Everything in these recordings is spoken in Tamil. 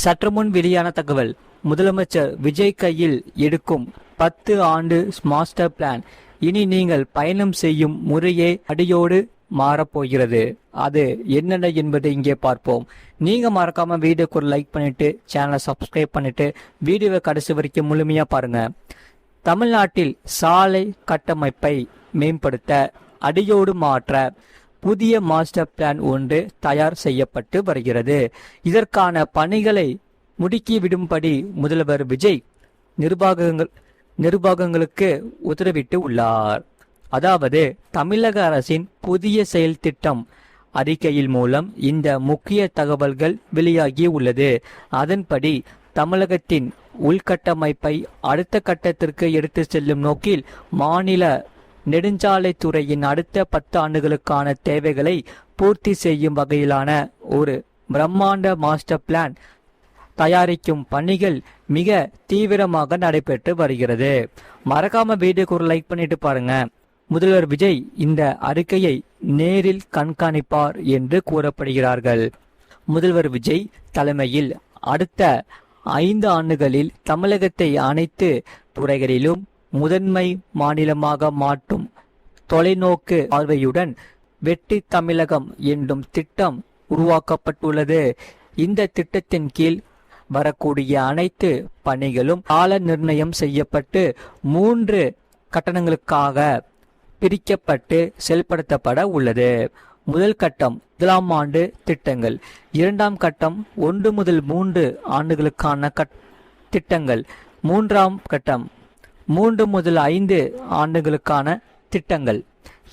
சற்றுமுன் வெளியான தகவல். முதலமைச்சர் விஜய் கையில் எடுக்கும் 10 ஆண்டு மாஸ்டர் பிளான் இனி நீங்கள் பயணம் செய்யும் முறையே அடியோடு மாறப்போகிறது. அது என்னென்ன என்பதை இங்கே பார்ப்போம். நீங்க மறக்காம வீடியோக்கு ஒரு லைக் பண்ணிட்டு சேனலை சப்ஸ்கிரைப் பண்ணிட்டு வீடியோவை கடைசி வரைக்கும் முழுமையா பாருங்க. தமிழ்நாட்டில் சாலை கட்டமைப்பை மேம்படுத்த அடியோடு மாற்ற புதிய மாஸ்டர் பிளான் ஒன்று தயார் செய்யப்பட்டு வருகிறது. இதற்கான பணிகளை முடுக்கிவிடும்படி முதல்வர் விஜய் நிர்வாகங்களுக்கு உத்தரவிட்டு உள்ளார். அதாவது தமிழக அரசின் புதிய செயல் திட்டம் அறிக்கையில் மூலம் இந்த முக்கிய தகவல்கள் வெளியாகி உள்ளது. அதன்படி தமிழகத்தின் உள்கட்டமைப்பை அடுத்த கட்டத்திற்கு எடுத்து செல்லும் நோக்கில் மாநில நெடுஞ்சாலைத்துறையின் அடுத்த 10 ஆண்டுகளுக்கான தேவைகளை பூர்த்தி செய்யும் வகையிலான ஒரு பிரம்மாண்ட மாஸ்டர் பிளான் தயாரிக்கும் பணிகள் மிக தீவிரமாக நடைபெற்று வருகிறது. மறக்காம வீடியோக்கு ஒரு லைக் பண்ணிட்டு பாருங்க. முதல்வர் விஜய் இந்த அறிக்கையை நேரில் கண்காணிப்பார் என்று கூறப்படுகிறார்கள். முதல்வர் விஜய் தலைமையில் அடுத்த 5 ஆண்டுகளில் தமிழகத்தை அனைத்து துறைகளிலும் முதன்மை மாநிலமாக மாற்றும் தொலைநோக்கு பார்வையுடன் வெற்றி தமிழகம் என்னும் திட்டம் உருவாக்கப்பட்டுள்ளது. இந்த திட்டத்தின் கீழ் வரக்கூடிய அனைத்து பணிகளும் கால நிர்ணயம் செய்யப்பட்டு 3 கட்டணங்களுக்காக பிரிக்கப்பட்டு செயல்படுத்தப்பட உள்ளது. முதல் கட்டம் 1ஆம் ஆண்டு திட்டங்கள், 2ஆம் கட்டம் 1 முதல் 3 ஆண்டுகளுக்கான திட்டங்கள், 3ஆம் கட்டம் 3 முதல் 5 ஆண்டுகளுக்கான திட்டங்கள்.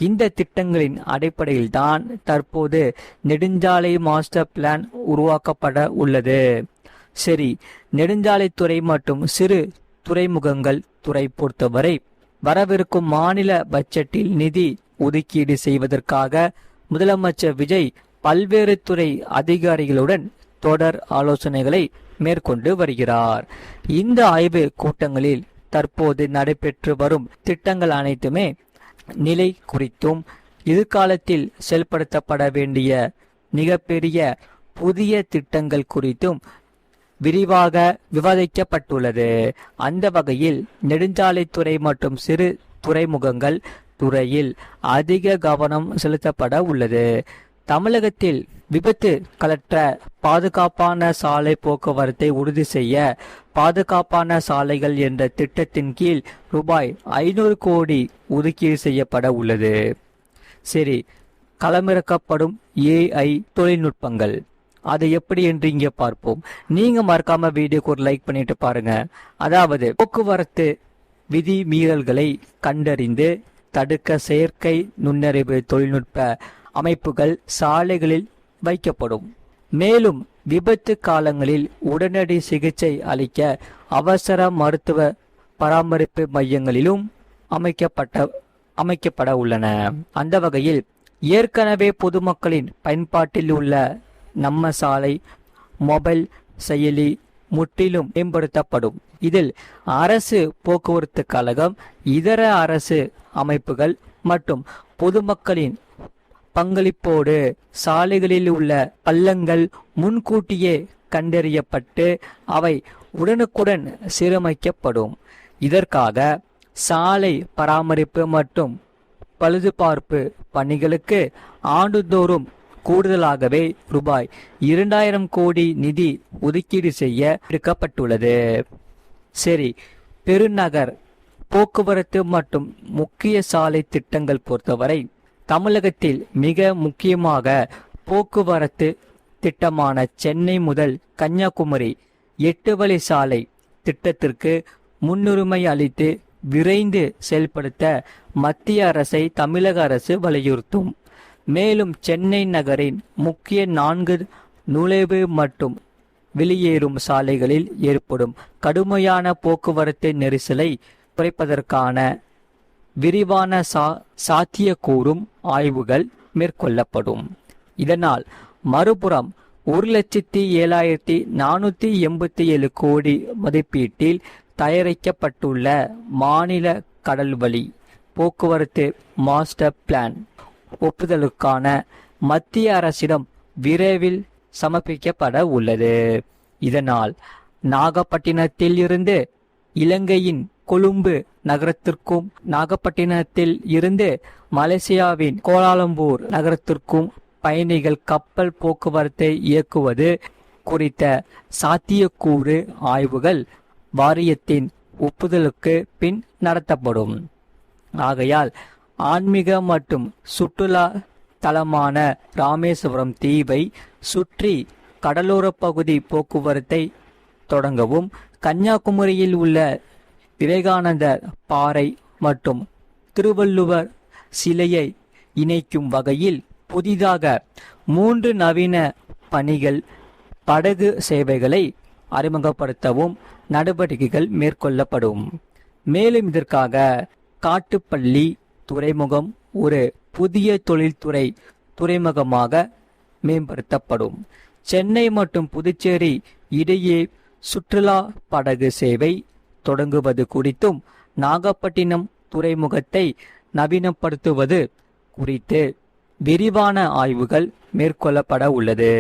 இந்த திட்டங்களின் அடிப்படையில் தான் தற்போது நெடுஞ்சாலை மாஸ்டர் பிளான் உருவாக்கப்பட உள்ளது. சரி, நெடுஞ்சாலைத்துறை மற்றும் சிறு துறைமுகங்கள் துறை பொறுத்தவரை வரவிருக்கும் மாநில பட்ஜெட்டில் நிதி ஒதுக்கீடு செய்வதற்காக முதலமைச்சர் விஜய் பல்வேறு துறை அதிகாரிகளுடன் தொடர் ஆலோசனைகளை மேற்கொண்டு வருகிறார். இந்த ஆய்வு கூட்டங்களில் தற்போது நடைபெற்று வரும் திட்டங்கள் அனைத்துமே நிலை குறித்தும் எதிர்காலத்தில் செயல்படுத்தப்பட வேண்டிய மிகப்பெரிய புதிய திட்டங்கள் குறித்தும் விரிவாக விவாதிக்கப்பட்டுள்ளது. அந்த வகையில் நெடுஞ்சாலைத்துறை மற்றும் சிறு துறைமுகங்கள் துறையில் அதிக கவனம் செலுத்தப்பட உள்ளது. தமிழகத்தில் விபத்து கலற்ற பாதுகாப்பான சாலை போக்குவரத்தை உறுதி செய்ய பாதுகாப்பான சாலைகள் என்ற திட்டத்தின் கீழ் ரூபாய் 500 கோடி ஒதுக்கீடு செய்யப்பட உள்ளது. சரி, களமிறக்கப்படும் AI தொழில்நுட்பங்கள் அது எப்படி என்று இங்கே பார்ப்போம். நீங்க மறக்காம வீடியோக்கு ஒரு லைக் பண்ணிட்டு பாருங்க. அதாவது போக்குவரத்து விதி மீறல்களை கண்டறிந்து தடுக்க செயற்கை நுண்ணறிவு தொழில்நுட்ப அமைப்புகள் சாலைகளில் வைக்கப்படும். மேலும் விபத்து காலங்களில் உடனடி சிகிச்சை அளிக்க அவசர மருத்துவ பராமரிப்பு மையங்களிலும் அமைக்கப்பட உள்ளன. அந்த வகையில் ஏற்கனவே பொதுமக்களின் பயன்பாட்டில் உள்ள நம்ம சாலை மொபைல் செயலி முற்றிலும் மேம்படுத்தப்படும். இதில் அரசு போக்குவரத்து கழகம், இதர அரசு அமைப்புகள் மற்றும் பொதுமக்களின் பங்களிப்போடு சாலைகளில் உள்ள பள்ளங்கள் முன்கூட்டியே கண்டறியப்பட்டு அவை உடனுக்குடன் சீரமைக்கப்படும். இதற்காக சாலை பராமரிப்பு மற்றும் பழுதுபார்ப்பு பணிகளுக்கு ஆண்டுதோறும் கூடுதலாகவே ரூபாய் 2000 கோடி நிதி ஒதுக்கீடு செய்ய எடுக்கப்பட்டுள்ளது. சரி, பெருநகர் போக்குவரத்து மற்றும் முக்கிய சாலை திட்டங்கள் பொறுத்தவரை தமிழகத்தில் மிக முக்கியமாக போக்குவரத்து திட்டமான சென்னை முதல் கன்னியாகுமரி 8 வழி சாலை திட்டத்திற்கு முன்னுரிமை அளித்து விரைந்து செயல்படுத்த மத்திய அரசை தமிழக அரசு வலியுறுத்தும். மேலும் சென்னை நகரின் முக்கிய 4 நுழைவு மற்றும் வெளியேறும் சாலைகளில் ஏற்படும் கடுமையான போக்குவரத்து நெரிசலை குறைப்பதற்கான விரிவான சாத்தியக்கூறும் ஆய்வுகள் மேற்கொள்ளப்படும். இதனால் மறுபுறம் 1,07,487 கோடி மதிப்பீட்டில் தயாரிக்கப்பட்டுள்ள மாநில கடல்வழி போக்குவரத்து மாஸ்டர் பிளான் ஒப்புதலுக்கான மத்திய அரசிடம் விரைவில் சமர்ப்பிக்கப்பட உள்ளது. இதனால் நாகப்பட்டினத்தில் இருந்து இலங்கையின் கொழும்பு நகரத்திற்கும் நாகப்பட்டினத்தில் இருந்து மலேசியாவின் கோலாலம்பூர் நகரத்திற்கும் பயணிகள் கப்பல் போக்குவரத்தை இயக்குவது குறித்த சாத்தியக்கூறு ஆய்வுகள் வாரியத்தின் ஒப்புதலுக்கு பின் நடத்தப்படும். ஆகையால் ஆன்மீக மற்றும் சுற்றுலா தலமான ராமேஸ்வரம் தீவை சுற்றி கடலோர பகுதி போக்குவரத்தை தொடங்கவும் கன்னியாகுமரியில் உள்ள விவேகானந்தர் பாறை மற்றும் திருவள்ளுவர் சிலையை இணைக்கும் வகையில் புதிதாக 3 நவீன பணிகள் படகு சேவைகளை அறிமுகப்படுத்தவும் நடவடிக்கைகள் மேற்கொள்ளப்படும். மேலும் இதற்காக காட்டுப்பள்ளி துறைமுகம் ஒரு புதிய தொழில்துறை துறைமுகமாக மேம்படுத்தப்படும். சென்னை மற்றும் புதுச்சேரி இடையே சுற்றுலா படகு சேவை தொடங்குவது குறித்தும் நாகப்பட்டினம் துறைமுகத்தை நவீனப்படுத்துவது குறித்து விரிவான ஆய்வுகள் மேற்கொள்ளப்பட உள்ளது.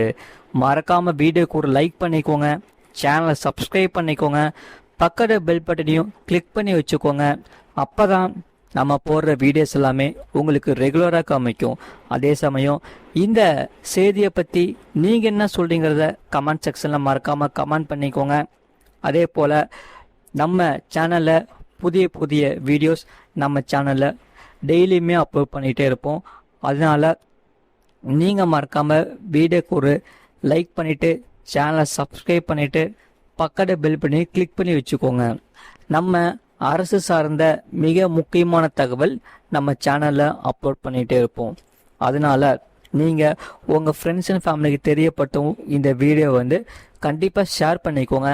மறக்காம வீடியோக்கு ஒரு லைக் பண்ணிக்கோங்க, சேனலை சப்ஸ்கிரைப் பண்ணிக்கோங்க, பக்கத்து பெல் பட்டனையும் கிளிக் பண்ணி வச்சுக்கோங்க. அப்பதான் நம்ம போடுற வீடியோஸ் எல்லாமே உங்களுக்கு ரெகுலராக காமிக்கும். அதே சமயம் இந்த செய்தியை பற்றி நீங்கள் என்ன சொல்றீங்கிறத கமெண்ட் செக்ஷனில் மறக்காமல் கமெண்ட் பண்ணிக்கோங்க. அதே போல் நம்ம சேனலில் புதிய புதிய வீடியோஸ் நம்ம சேனலில் டெய்லியுமே அப்லோட் பண்ணிகிட்டே இருப்போம். அதனால் நீங்கள் மறக்காமல் வீடியோக்கு ஒரு லைக் பண்ணிவிட்டு சேனலை சப்ஸ்கிரைப் பண்ணிவிட்டு பக்கத்து பெல் பண்ணி கிளிக் பண்ணி வச்சுக்கோங்க. நம்ம அரசு சார்ந்த மிக முக்கியமான தகவல் நம்ம சேனலில் அப்லோட் பண்ணிகிட்டே இருப்போம். அதனால் நீங்கள் உங்கள் ஃப்ரெண்ட்ஸ் அண்ட் ஃபேமிலிக்கு தெரியப்பட்டும் இந்த வீடியோ கண்டிப்பாக ஷேர் பண்ணிக்கோங்க.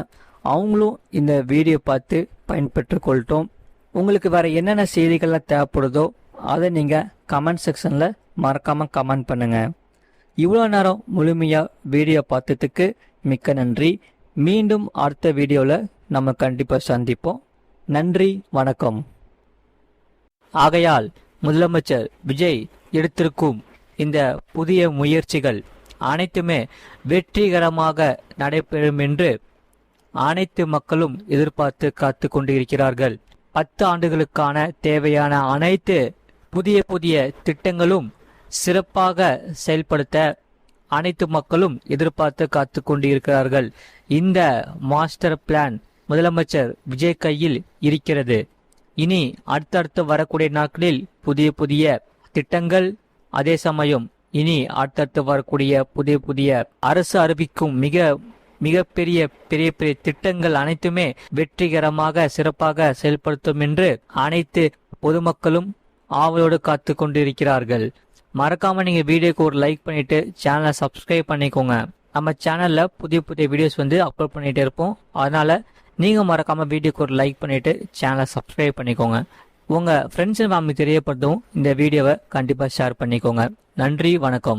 அவங்களும் இந்த வீடியோ பார்த்து பயன்பெற்று கொள்ளட்டும். உங்களுக்கு வேறு என்னென்ன செய்திகள்லாம் தேவைப்படுதோ அதை நீங்கள் கமெண்ட் செக்ஷனில் மறக்காமல் கமெண்ட் பண்ணுங்கள். இவ்வளோ நேரம் முழுமையாக வீடியோ பார்த்ததுக்கு மிக்க நன்றி. மீண்டும் அடுத்த வீடியோவில் நம்ம கண்டிப்பாக சந்திப்போம். நன்றி, வணக்கம். ஆகையால் முதலமைச்சர் விஜய் எடுத்திருக்கும் இந்த புதிய முயற்சிகள் அனைத்துமே வெற்றிகரமாக நடைபெறும் என்று அனைத்து மக்களும் எதிர்பார்த்து காத்து கொண்டிருக்கிறார்கள். 10 ஆண்டுகளுக்கான தேவையான அனைத்து புதிய புதிய திட்டங்களும் சிறப்பாக செயல்படுத்த அனைத்து மக்களும் எதிர்பார்த்து காத்து கொண்டிருக்கிறார்கள். இந்த மாஸ்டர் பிளான் முதலமைச்சர் விஜய் கையில் இருக்கிறது. இனி அடுத்தடுத்து வரக்கூடிய நாட்களில் புதிய புதிய திட்டங்கள், அதே சமயம் இனி அடுத்தடுத்து வரக்கூடிய புதிய புதிய அரசு அறிவிக்கும் மிகப்பெரிய பெரிய பெரிய திட்டங்கள் அனைத்துமே வெற்றிகரமாக சிறப்பாக செயல்படுத்தும் என்று அனைத்து பொதுமக்களும் ஆவலோடு காத்து கொண்டிருக்கிறார்கள். மறக்காம நீங்க வீடியோக்கு ஒரு லைக் பண்ணிட்டு சேனலை சப்ஸ்கிரைப் பண்ணிக்கோங்க. நம்ம சேனல்ல புதிய புதிய வீடியோஸ் அப்லோட் பண்ணிட்டே இருப்போம். அதனால நீங்க மறக்காம வீடியோக்கு ஒரு லைக் பண்ணிட்டு சேனலை சப்ஸ்கிரைப் பண்ணிக்கோங்க. உங்க ஃப்ரெண்ட்ஸ் அண்ட் ஃபேமிலி தெரியப்படுத்தவும் இந்த வீடியோவை கண்டிப்பா ஷேர் பண்ணிக்கோங்க. நன்றி, வணக்கம்.